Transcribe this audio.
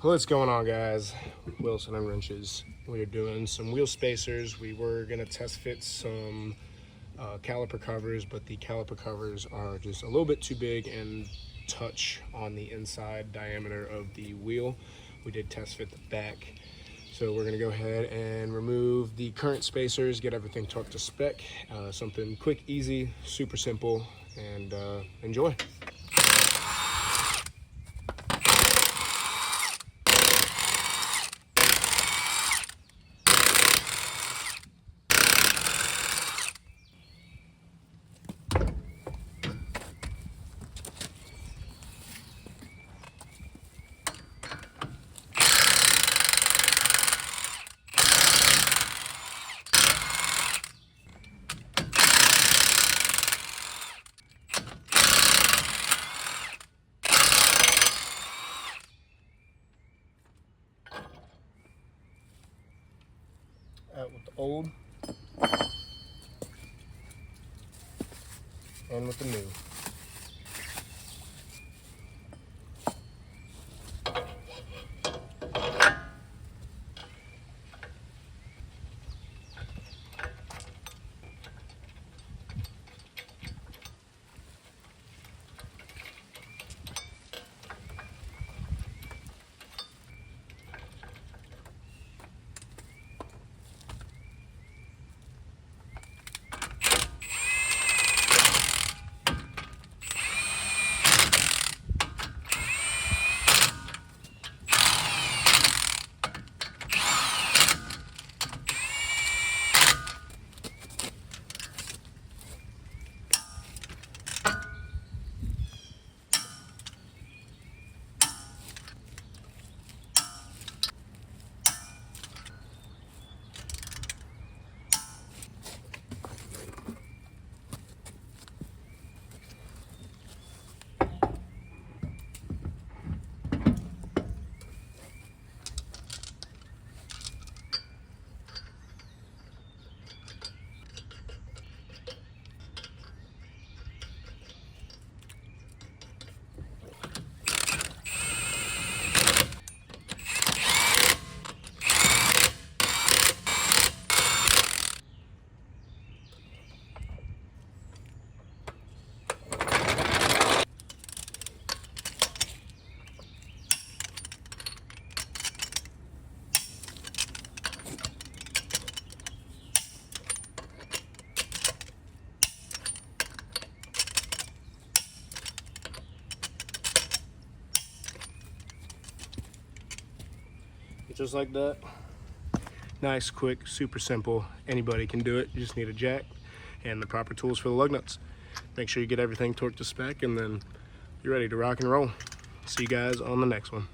What's going on, guys? Wilson and Wrenches. We are doing some wheel spacers. We were gonna test fit some caliper covers, but the caliper covers are just a little bit too big and touch on the inside diameter of the wheel. We did test fit the back. So we're gonna go ahead and remove the current spacers, get everything torqued to spec. Something quick, easy, super simple, and enjoy. Out with the old and with the new. Just like that. Nice, quick, super simple. Anybody can do it. You just need a jack and the proper tools for the lug nuts. Make sure you get everything torqued to spec, and then you're ready to rock and roll. See you guys on the next one.